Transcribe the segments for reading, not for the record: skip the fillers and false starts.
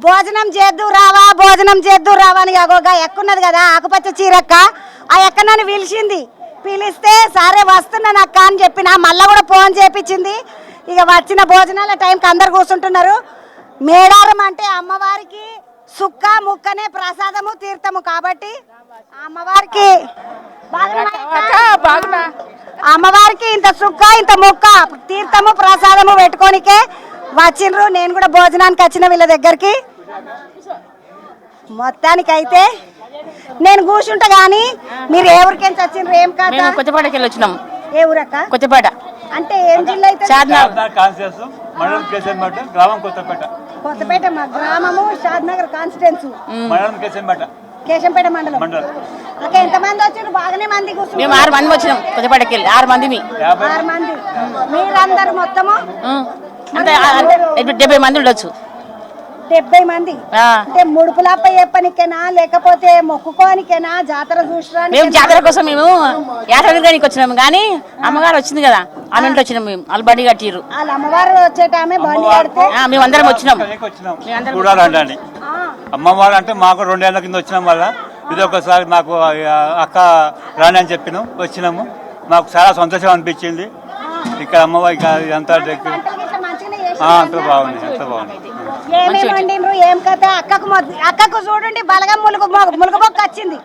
భోజనం చేద్దు రావా అని అగోగా ఎక్కున్నది కదా ఆకుపచ్చ చీరక్క. ఆ ఎక్క నన్ను పిలిస్తే సరే వస్తున్నాను అక్క అని చెప్పిన. మళ్ళీ కూడా ఫోన్ చేపించింది. ఇక వచ్చిన భోజనాల టైంకి అందరు కూర్చుంటున్నారు. మేడారం అంటే అమ్మవారికి సుక్క ముక్కనే ప్రసాదము తీర్థము కాబట్టి అమ్మవారికి అమ్మవారికి ఇంత సుక్క ఇంత ముక్క తీర్థము ప్రసాదము పెట్టుకోనికే వచ్చిండ్రు. నేను కూడా భోజనానికి వచ్చిన వీళ్ళ దగ్గరికి. మొత్తానికైతే నేను కూర్చుంటా గానీ మీరు ఏ ఊరికేం వచ్చిండ్రు? ఏం కాదు కొత్తపేటకి వెళ్ళి వచ్చినాం. ఏ ఊరక్క? కొత్తపేట. అంటే ఏం జిల్లా అయితే? కొత్తపేట మా గ్రామము షాద్నగర్ కాన్స్టిట్యున్సీ కేశంపేట మండలం. అక్కడ ఎంత మంది వచ్చారు? బాగానే మంది కూర్చున్నారు. మేము 6 మంది వచ్చినాం కొత్తపేటకి వెళ్ళి. 6 మంది. 6 మంది మీరందరూ మొత్తము అంటే 70 మంది ఉండొచ్చు. 70 మంది అంటే ముడుపులప్ప చెప్పనికేనా లేకపోతే మొక్కుకోనికేనా? జాతర చూసడానికి? మేము జాతర కోసం మేము యాత్రగానికి వచ్చినాము కానీ అమ్మగారు వచ్చింది కదా ఆమె ఇంట్లో వచ్చినాం. మేము వాళ్ళు బండి కట్టిరు. వాళ్ళ అమ్మవారు వచ్చేట ఆమె బండి కడితే మేము అందరం వచ్చినాం. అమ్మవారు అంటే మాకు 2 ఏళ్ల కింద వచ్చినాం. వల్ల ఇది ఒకసారి మాకు అక్క రాని అని చెప్పినాం, వచ్చినాము. మాకు చాలా సంతోషం అనిపించింది. ఇక్కడ అమ్మవారి అంతా అంత బాగుంది, ఎంత బాగుంది. ఏమేమి వండినరు? ఏం కథ? అక్కకు చూడండి బలగం ములుగుబొక్క వచ్చింది.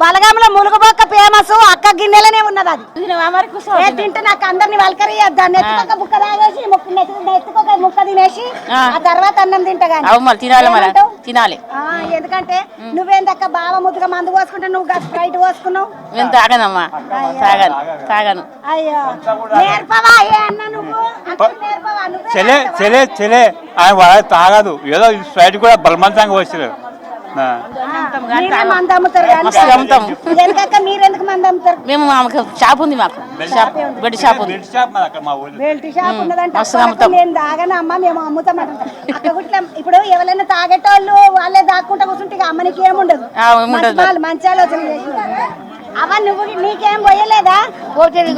బలగంలో ములుగుబొక్క ఫేమస్. అక్క గిన్నెలనే ఉన్నది. అది తింటే నాకు అందరిని వలకరియద్దా. నెత్తుకొక ముక్క తాగేసి నెత్తుకొక ముక్క తినేసి ఆ తర్వాత అన్నం తింటా తినాలి. ఎందుకంటే నువ్వేందక్క బావ ముద్దుగా మందు పోసుకుంటే నువ్వు స్ప్రైట్ పోసుకున్నావు. నేను తాగనమ్మా, తాగను. అయ్యో నేర్పవా? ఏ అన్న నువ్వు ఆయన తాగదు. ఏదో స్ప్రైట్ కూడా బలవంతంగా వచ్చారు. మేము షాప్ ఉంది, మాకు బెల్ట్ షాప్ ఉంది. బెల్ట్ షాప్ ఉన్నదంటే నేను తాగనమ్మా, మేము అమ్ముతామంట. ఇప్పుడు ఎవరైనా తాగేటోళ్ళు వాళ్ళే దాక్కుంటా కూర్చుంటే అమ్మనికి ఏముండదు. మంచి ఆలోచన అవ్వ. నువ్వు నీకేం పోయలేదా?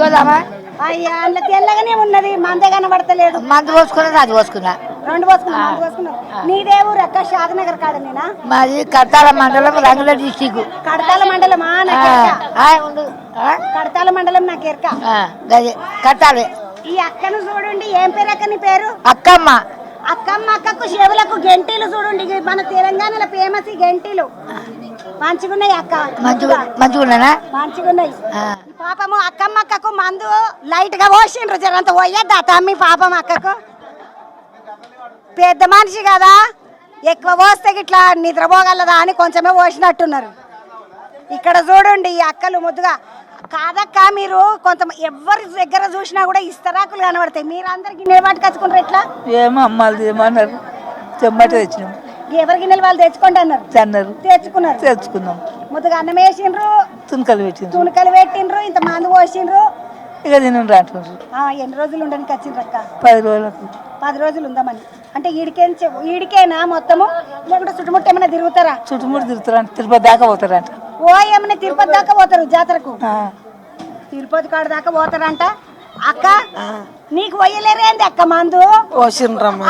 గోదామా అయ్యా అందులో తెల్లగానే ఉన్నది, మందే కనబడతలేదు. మందు పోసుకున్నా, అది పోసుకున్నా. 2 పోసుకున్నా. నీదే ఊరు అక్క? షాద్నగర్ కాడనేనా? మాది కడతాల మండలం, రంగుల డిస్టిక్. కడతాల మండలమా? కడతాల మండలం నాకు ఎరక. కట్టాలి. ఈ అక్కను చూడండి. ఏం పేరు అక్క? నీ పేరు? అక్కమ్మ. అక్కకు చెవులకు గెంటీలు చూడండి. మన తెలంగాణలో ఫేమస్ ఈ గెంటీలు. మంచిగున్నాయి అక్క. మంచిగున్నానా? మంచిగున్నాయి. పాపము అక్కకు మందు లైట్ గా పోసిండ్రు. జరంత పోయద్దా తమ్మి? పాపం అక్కకు పెద్ద మనిషి కదా, ఎక్కువ పోస్తే ఇట్లా నిద్రపోగలదా అని కొంచెమే పోసినట్టున్నారు. ఇక్కడ చూడండి ఈ అక్కలు ముద్దుగా. కాదక్క మీరు కొంత ఎవరి దగ్గర చూసినా కూడా ఇస్తరాకులు కనబడతాయి. మీరు అందరికి గిన్నెలు పట్టుకొచ్చుకుంటారు ఎట్లా? ఏమో అమ్మాలు ఏమన్నారు, చెమ్మట తెచ్చినాం. ఎవరి గిన్నెలు వాళ్ళు తెచ్చుకోండి అన్నారు. తెచ్చుకున్నాం. ముద్దుగా అన్నం వేసిండ్రు, తునకలు పెట్టిండ్రు, ఇంత మందు పోసిండ్రు. ఇక నేను రాంటుండ్రు. ఎన్ని రోజులు ఉండడానికి వచ్చిండ్రు అక్క? 10 రోజులకు. 10 రోజులు ఉందామని. అంటే ఈడికేనా మొత్తము లేకుంటే చుట్టుముట్టు ఏమైనా తిరుగుతారా? చుట్టుముట్టు తిరుగుతారంట, తిరుపతి దాకా పోతారంట. ఏమైనా తిరుపతి దాకా పోతారు జాతరకు? తిరుపతి కాడ దాకా పోతారంట. అక్క నీకు పోయలేరేంది అక్క మందు?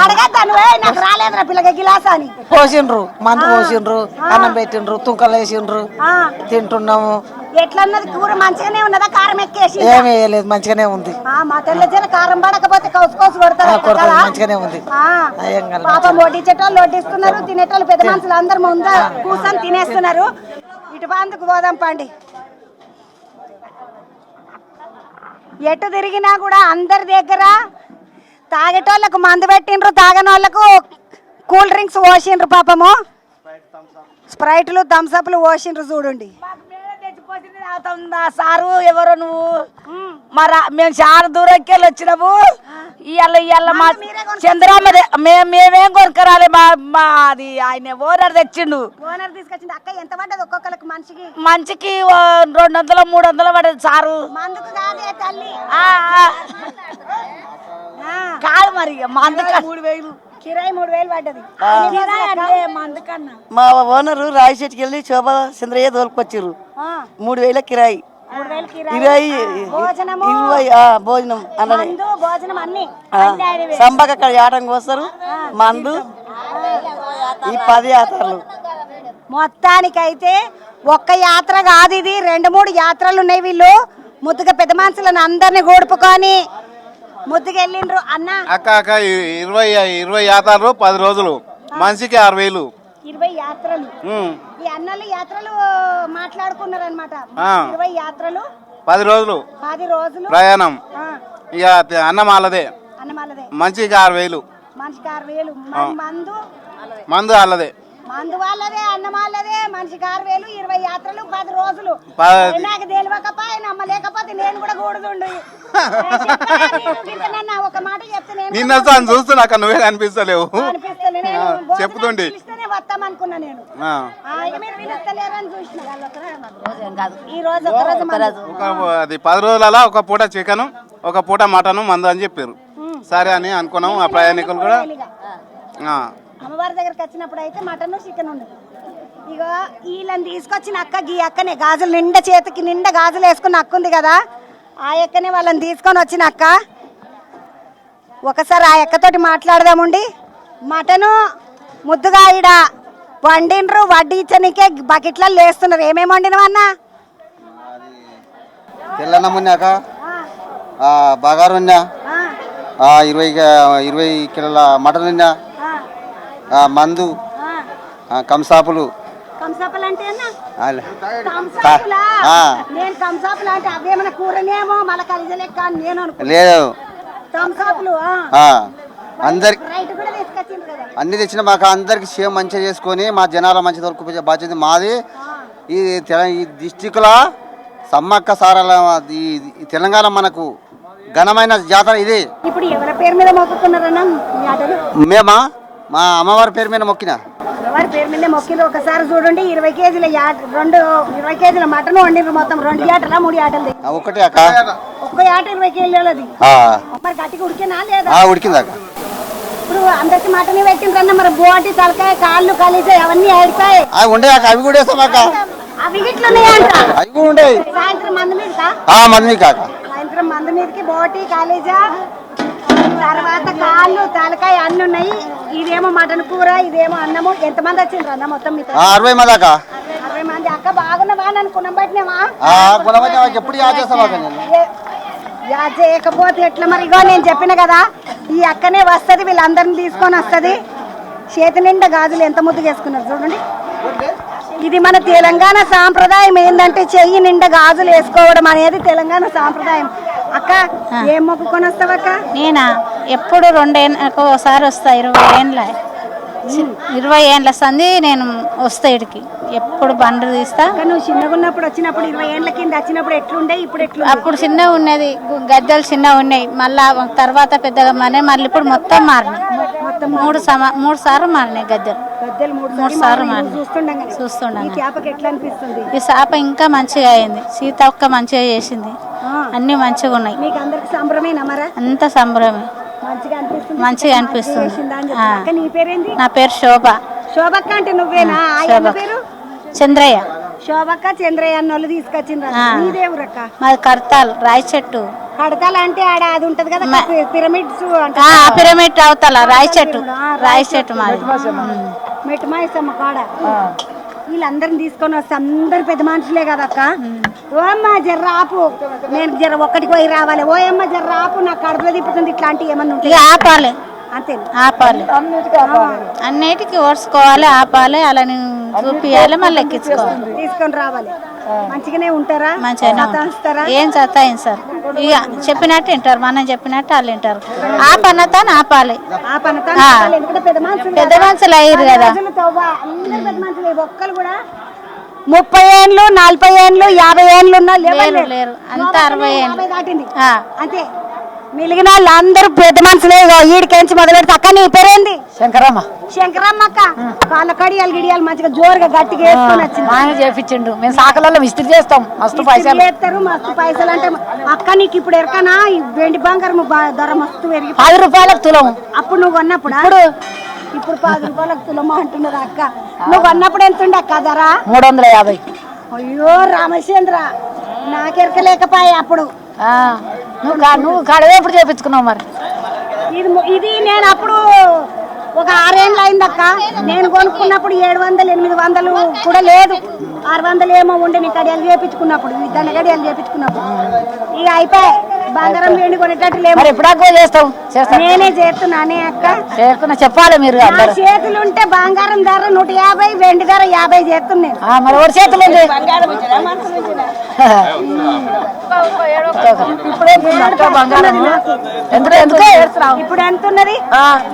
అడగద్దా నువ్వే? నాకు రాలేదురా పిల్లగా గిలాసా అని. పోసిండ్రు, మందు పోసిండ్రు, అన్నం పెట్టిండ్రు, తుంకలు వేసిండ్రు, తింటున్నాము. ఎట్లన్నది కూర? మంచిగానే ఉన్నదా? కారం ఎక్కేసి? ఏమీ వేయలేదు, మంచిగానే ఉంది. మా తెల్ల కారం పడకపోతే కౌసు కొడతారు. మంచిగానే ఉంది. పాపం వడ్డించేటోళ్ళు వడ్డిస్తున్నారు, తినేటోళ్ళు పెద్ద మనుషులు అందరు ముందు కూర్చొని తినేస్తున్నారు. ఇటు బాందుకు పోదాం పండి. ఎటు తిరిగినా కూడా అందరి దగ్గర తాగేటోళ్ళకు మందు పెట్టిండ్రు, తాగని వాళ్ళకు కూల్ డ్రింక్స్ పోసిండ్రు. పాపము స్ప్రైట్లు థమ్స్అప్లు పోసిండ్రు. చూడండి సారు ఎవరో నువ్వు? మేము చాలా దూరంకి వెళ్ళి వచ్చినాము. ఇవాళ మా చంద్రమ్మ మేమేం కొనుక్కరాలి. అది ఆయన ఓనర్ తెచ్చిండు. ఓనర్ తీసుకొచ్చింది. అక్క ఎంత పడ్డది ఒక్కొక్కరికి? మంచికి 200 300 పడ్డది సారు. మందుకు కాదే తల్లి. కాదు మరి మందుకు 3000 కిరాయి 3000 పడ్డది. మా ఓనరు రాయిచెట్టుకి వెళ్ళి శోభా చంద్రయ్య తోలుకొచ్చారు. 3000 కిరాయి. భోజనం భోజనం అన్ని సంబక అక్కడ ఆటంకి వస్తారు. మందు ఈ 10 యాత్రలు మొత్తానికైతే ఒక్క యాత్ర కాదు ఇది, 2-3 యాత్రలు ఉన్నాయి. వీళ్ళు ముద్దుగా పెద్ద మనుషులను అందరిని గోడుపుకొని ముద్దుగా వెళ్ళిండ్రు అన్న. అక్క 20 యాత్రలు 10 రోజులు, మనిషికి 6,000. 20 యాత్రలు ఈ అన్నలు యాత్రలు మాట్లాడుకున్నారు అనమాట. 20 యాత్రలు 10 రోజులు 10 రోజులు ప్రయాణం. ఇక అన్నం వాళ్ళదే, అన్నమాలదే. మనిషికి 6,000. మనిషికి 6,000. మరి మందు వాళ్ళదే, మందు వాళ్ళదే, అన్నం వాళ్ళదే. మనిషికి 6,000. 20 యాత్రలు 10 రోజులు. నాకు తెలియకపోయి నమ్మలేకపోతే నేను కూడా కూడుతుండు. ఒక మాట చెప్తే నిన్న చూస్తున్నా అక్క, నువ్వే కనిపిస్తలేవు. చెప్తుండి వస్తామనుకున్నా నేను. మీరు పిలుస్తలేరని చూసిన. ఈ రోజు అది 10 రోజులలో ఒక పూట చికెన్, ఒక పూట మటన్, మందు అని చెప్పారు. సరే అని అనుకున్నాం. ఆ ప్రయాణికులు కూడా అమ్మవారి దగ్గరకు వచ్చినప్పుడు అయితే మటన్ చికెన్ ఉండదు. ఇక వీళ్ళని తీసుకొచ్చిన అక్క, గీ అక్కనే గాజులు నిండా, చేతికి నిండా గాజులు వేసుకున్న అక్క ఉంది కదా, ఆ అక్కనే వాళ్ళని తీసుకొని వచ్చిన అక్క. ఒకసారి ఆ అక్కతోటి మాట్లాడదామండి. మటను ముద్దుగా ఈడ వండిండ్రు, వడ్డించనికే బకెట్లలో లేస్తున్నారు. ఏమేమి వండినవన్నా? తెల్లన్నమున్నాక బగారున్నా, 20 కిలోల మటన్ ఉన్నా, మందు, కంసాపులు. కంసాపులు అంటే నేను కంసాపులు అంటే అవేమన్నా కూరనేమో మళ్ళీ కలిసి లెక్క నేను లేదు. కంసాపులు అందరికి అన్ని తెచ్చిన మాకు అందరికి సేమ్ మంచిగా చేసుకొని మా జనాల మంచి దొరికి బాధ్యత మాది. ఈ డిస్టిక్లో సమ్మక్క సారాల ఈ తెలంగాణ మనకు ఘనమైన జాతర ఇది. ఇప్పుడు ఎవరి పేరు మీద మొక్కుతున్నారన్నా? మేమా మా అమ్మవారి పేరు మీద మొక్కిన. అమ్మవారి పేరు మీద మొక్కిన. ఒకసారి చూడండి, 20 కేజీల 20 కేజీల మటన్ వండిరు. మొత్తం 2 ఆటలా 3 ఆటలు ఒకటి అక్క, ఒక్క ఆట 20 కేజీలది. మరి గట్టిగా ఉడికినా లేదా? ఉడికింది అక్క. ఇప్పుడు అందరికి మటన్ పెట్టిండ్రన్న, మరి బోటి, తలకాయ, కాళ్ళు, కలిసి అవన్నీ ఆడిపోయి ఉండే అక్క. అవి కూడా వేస్తాం అక్క. అవి గిట్లున్నాయంట. అవి కూడా ఉండే. సాయంత్రం మంది మీద మంది కాక సాయంత్రం మంది మీదకి బోటి, కాలేజా, తర్వాత కాళ్ళు, తలకాయ అన్ని ఉన్నాయి. ఇదేమో మటన్ కూర, ఇదేమో అన్నము. ఎంతమంది వచ్చిండ్రు అన్న మొత్తం? 60 మంది అక్క. 60 మంది. అక్క బాగున్నావా? అనుకున్నాం బట్టినేమా ఎప్పుడు యాడ్ చేస్తాం అక్క. యాడ్ చేయకపోతే ఎట్లా మరి? ఇగో నేను చెప్పిన కదా, ఈ అక్కనే వస్తుంది, వీళ్ళందరినీ తీసుకొని వస్తుంది. చేతి నిండా గాజులు ఎంత ముద్దుగా వేసుకున్నారు చూడండి. ఇది మన తెలంగాణ సాంప్రదాయం. ఏంటంటే చెయ్యి నిండా గాజులు వేసుకోవడం అనేది తెలంగాణ సాంప్రదాయం. అక్క ఏం మొక్కుకొని వస్తావు అక్క? నేనా ఎప్పుడు 2 ఏళ్ళకి ఒకసారి వస్తా. 20 ఏళ్ళ సంది నేను వస్తా ఇడికి. ఎప్పుడు బండ్లు తీస్తా. నువ్వు చిన్నగా ఉన్నప్పుడు వచ్చినప్పుడు 20 ఏళ్ళ కింద వచ్చినప్పుడు ఎట్లుండే, ఇప్పుడు ఎట్లు? అప్పుడు చిన్నగా ఉన్నది, గద్దెలు చిన్నగా ఉన్నాయి. మళ్ళా తర్వాత పెద్దగా మారినాయి. మళ్ళీ ఇప్పుడు మొత్తం మారినాయి. మొత్తం 3 సార్లు మారినాయి గద్దెలు. 3 సార్లు మారినాయి. చూస్తుండగా ఎట్లా అనిపిస్తుంది? ఈ చేప ఇంకా మంచిగా అయింది. సీతక్క మంచిగా చేసింది. అన్ని మంచిగా ఉన్నాయి. మీకు అందరికి సంబరమేనా? మరా అంత సంబరమే. మంచిగా అనిపిస్తుంది. నా పేరు శోభ. శోభక్క అంటే నువ్వేనా? పేరు చంద్రయ్య. శోభక్క, చంద్రయ్య అన్నోళ్ళు తీసుకొచ్చిండ్రు. నీదేవురక్క? మాది కడతాల్, రాయి చెట్టు. కడతాల్ అంటే ఆడ అది ఉంటది కదా, పిరమిడ్స్. పిరమిడ్ అవతల రాయి చెట్టు. మాది మెట్టుమాయసమ్మ కాడ. వీళ్ళందరిని తీసుకొని వస్తే అందరు పెద్ద మనుషులే కదక్క. ఓ అమ్మ జర్ర ఆపు, నేను జర ఒక్కటికి పోయి రావాలి. ఓ అమ్మ జర్ర ఆపు, నాకు కడుపులో తిప్పుతుంది. ఇట్లాంటివి ఏమన్నా ఉంటాయి? ఆపాలి, అంతే. ఆపాలి, అన్నిటికీ ఓడ్చుకోవాలి, ఆపాలి, అలా చూపియాలి, మళ్ళీ ఎక్కించుకోవాలి, తీసుకొని రావాలి. మంచిగానే ఉంటారా? మంచిగానే ఏం సతాయింది సార్. ఇక చెప్పినట్టు వింటారు, మనం చెప్పినట్టు వాళ్ళు వింటారు. ఆ పనతాను ఆపాలి. పెద్ద మనుషులు అయ్యారు కదా. ఒక్కరు కూడా 30 ఏళ్ళు, 40 ఏళ్ళు, 50 ఏళ్ళు ఉన్నా లేరు. అంతా 60 ఏళ్ళు దాటింది అంతే. మిగిలిన వాళ్ళందరూ పెద్ద మనుషులే. ఈడికెంచి మొదలు పెడితే. అక్క నీ పేరేంది? శంకరమ్మ. శంకరమ్మ అక్క వాళ్ళ కడియాలు గిడియాలు మంచిగా జోరుగా గట్టిగా వేసుకొని వచ్చింది. ఆయన చేపించిండు. మేము సాకలలో ఇస్త్రీ చేస్తాం. మస్తు పైసలు చేస్తారు. మస్తు పైసలు అంటే అక్క నీకు ఇప్పుడు ఎరకనా? వెండి బంగారం ధర మస్తు పెరిగి 10 రూపాయలకు తులం. అప్పుడు నువ్వు కొన్నప్పుడు? ఇప్పుడు 10 రూపాయలకు తులమా అంటున్నది అక్క. నువ్వు కొన్నప్పుడు ఎంత ఉండే అక్క ధర? 350. అయ్యో రామచంద్ర, నాకెరకలేకపోయా అప్పుడు. నువ్వు కడవే ఎప్పుడు చేపించుకున్నావు మరి? ఇది నేను అప్పుడు ఒక 6 ఏళ్ళు అయిందక్క. నేను కొనుక్కున్నప్పుడు 700 800 కూడా లేదు, 600 ఏమో ఉండే. నీ కడియాలు చేపించుకున్నప్పుడు, నీ దండ కడియాలు చేపించుకున్నప్పుడు ఇక అయిపోయి బంగారం వెండి కొనేటట్టు లేవు. ఎప్పుడు చేస్తావు? నేనే చేస్తున్నానే అక్క. చేస్తున్నా, చెప్పాలి మీరు. నా చేతులు ఉంటే బంగారం ధర 150, వెండి ధర 50 చేస్తున్నాను. మరి ఎవరి చేతులు ఉంది? ఇప్పుడు ఎంత ఉన్నది?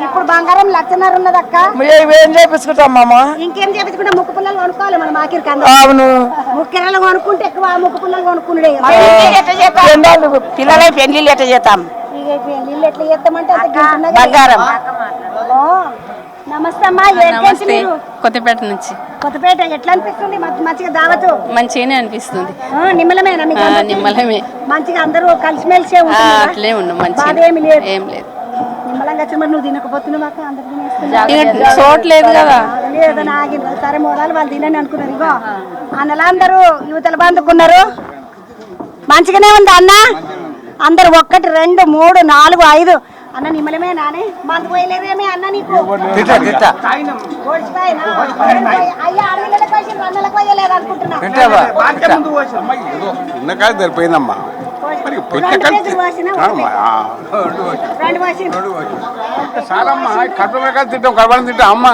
ఇప్పుడు బంగారం 1,00,000 ఉన్నది అక్క. ఏం చేపించుకుంటాం మామ? ఇంకేం చేపించుకుంటే ముక్కు పుల్లలు కొనుక్కోవాలి మనం. ఆఖరికి అవును, ముక్కెరలు కొనుక్కుంటే ఎక్కువ ముక్కు పుల్లలు కొనుక్కున్నాడే. పిల్లలే పెళ్లిళ్ళు ఎట్లా చేస్తాం? నీళ్ళు ఎట్లా చేస్తామంటే అంత గింటున్నది. బంగారం. నమస్తే అమ్మా. ఏడ్కేసి మీరు? కొత్తపేట నుంచి. కొత్తపేట ఎట్లా అనిపిస్తుంది? మంచిగా దావతు మంచిగానే అనిపిస్తుంది. నిమ్మలమేనా మీకు? నిమ్మలమే. మంచిగా అందరూ కలిసిమెలిసే అట్లే ఉండు, మంచి బాధ ఏమి లేదు. ఏం లేదు. నిమ్మలంగా వచ్చి మరి నువ్వు తినకపోతున్నావు అక్క, అందరు తినేస్తున్నారు. చూడలేదు కదా. లేదని ఆగింది. సరే మోడాలు వాళ్ళు తినని అనుకున్నారు. ఇగో అన్నలా అందరూ యువతలు బందుకున్నారు. మంచిగానే ఉంది అన్న. అందరు 1 2 3 4 5 అన్న నిమ్మలమే నానే. మందు పోయలేదేమే అన్న నీకు? ఓడిచిపోయినా? అయ్యా అడవిలకు పోయి అన్నలకు పోయలేదు అనుకుంటున్నా. సరిపోయిందమ్మా. 2 కేజీలు పోసినా? 2 పోసిన. సారమ్మా, కడుపు తింటాం, కడపని తింటాం అమ్మా.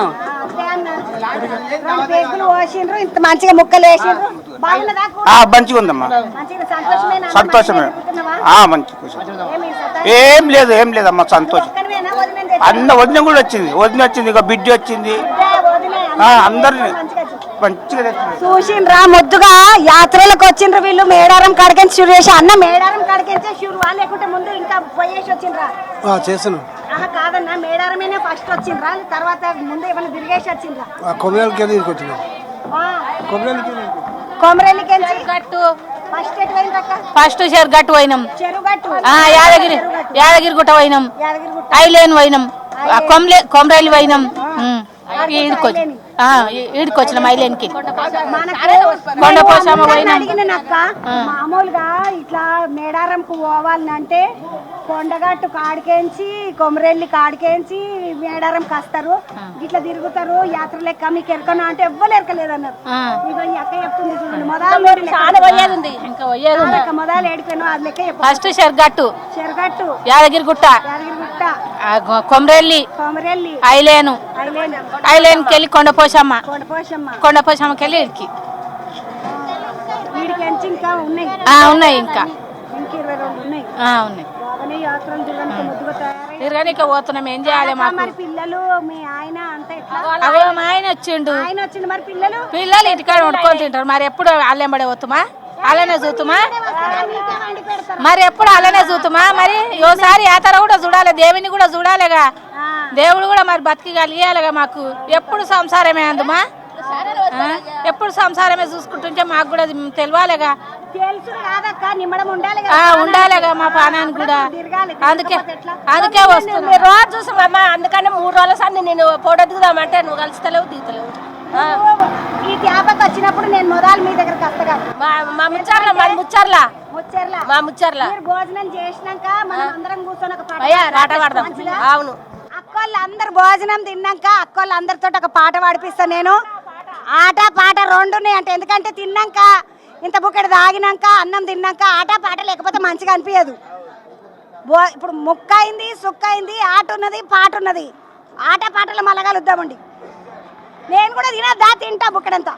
పోసిండ్రు, ఇంత మంచిగా ముక్కలు వేసిండ్రు. బాగున్నదా? మంచిగా ఉందమ్మా, మంచిగా సంతోషమేనా? సంతోషమే. ఏం లేదు, ఏం లేదమ్మా, సంతోషం. అన్న వదిన కూడా వచ్చింది, వదిన వచ్చింది, ఇక బిడ్డ వచ్చింది, అందరిని మంచిగా చూసిండ్రా. ముద్దుగా యాత్రలకు వచ్చిండ్రు వీళ్ళు. మేడారం కాడికెంచి షూరు చేసి అన్న మేడారం కాడికెంచే షూరు వాళ్ళు లేకుంటే ముందు ఇంకా పోయేసి వచ్చిండ్రా? చేసాను. కాదన్నా, మేడారమేనే ఫస్ట్ వచ్చిండ్రా, తర్వాత ముందు ఏమైనా తిరిగేసి వచ్చిండ్రా? కొమరేలికెంచి ఫస్ట్ ఎటు పోయిండ్రక్క? ఫస్ట్ చెరుగట్టు పోయినాం, చెరుగట్టు, యాదగిరి గుట్ట పోయినాం, యాదగిరిగుట్ట, ఐలేన్ పోయినాం, కొమరైలి పోయినాం. ఈడికొచ్చినాం ఐలేన్కి. కొండపోసమ్మ పోయినాం. అడిగినక్క మామూలుగా ఇట్లా మేడారంకు పోవాలంటే కొండగట్టు కాడికేంచి కొమరెల్లి కాడికేంచి మేడారంకి వస్తారు, ఇట్లా తిరుగుతారు యాత్ర లెక్క. మీకు ఎరకనా అంటే ఎవ్వరు ఎరకలేదన్నారు. ఇక ఈ అక్క చెప్తుంది చూడండి, మొదలు మొదలు ఏడిపోయినా అది లెక్క చెప్పు. ఫస్ట్ చెరుగట్టు, చెరగట్టు, యాదగిరి గుట్ట, యాదగిరిగుట్ట, కొమరెల్లి, కొమరెల్లి, ఐలేను, ఐలేన్కి వెళ్ళి కొండపోసమ్మ, కొండపోసమ్మ, కొండపోసమ్మకి వెళ్ళి ఇడికి వీడికెంచి ఇంకా ఉన్నాయి. ఉన్నాయి, ఇంకా 22 ఉన్నాయి. ఉన్నాయి. యాత్రలు తిరగడానికి ముద్దుగా తయారై తిరగనిక పోతున్నాం. ఏం చేయాలి మాకు? మరి పిల్లలు మీ ఆయన అంతా ఎట్లా? అగో మా ఆయన వచ్చిండు. ఆయన వచ్చిండు, మరి పిల్లలు ఇంటికాడ వండుకొని తింటారు. మరి ఎప్పుడు అల్లెంబడే పోతుమా? అలానే చూతుమా? మరి ఎప్పుడు అలానే చూతుమా? మరి ఓసారి యాత్ర కూడా చూడాలి, దేవుని కూడా చూడాలిగా. దేవుడు కూడా మరి బతికి కలిగేయాలిగా. మాకు ఎప్పుడు సంసారమే అందుమా? ఎప్పుడు సంసారమే చూసుకుంటుంటే మాకు కూడా తెలియాలిగా. ఉండాలిగా మా పానానికి కూడా. అందుకే వస్తుంది. రోజు చూసామమ్మా, అందుకని 3 రోజుల సార్ నేను ఫోటో దిగుదామంటే నువ్వు కలుస్తలేవు, దిగుతలేవు. ఈ త్యాపకు వచ్చినప్పుడు నేను మొదలు మీ దగ్గరకు వస్తా. మా ముచ్చర్ల, మా ముచ్చర్ల, మా ముచ్చర్ల భోజనం చేసినాక మనం అందరం కూర్చొని ఒక పాట పాడదాం. అవును, అక్కోళ్ళు అందరు భోజనం తిన్నాక అక్కోళ్ళు అందరితో ఒక పాట పాడిపిస్తాను నేను. ఆట పాట 2 ఉన్నాయి అంటే, ఎందుకంటే తిన్నాక ఇంత బుక్కడి తాగినాక అన్నం తిన్నాక ఆట పాట లేకపోతే మంచిగా అనిపించదు. ఇప్పుడు ముక్క అయింది, సుక్క అయింది, ఆట ఉన్నది, పాట ఉన్నది. ఆట పాటలు మళ్ళా కలుద్దామండి. నేను కూడా తినద్దా, తింటా బుక్కడంతా.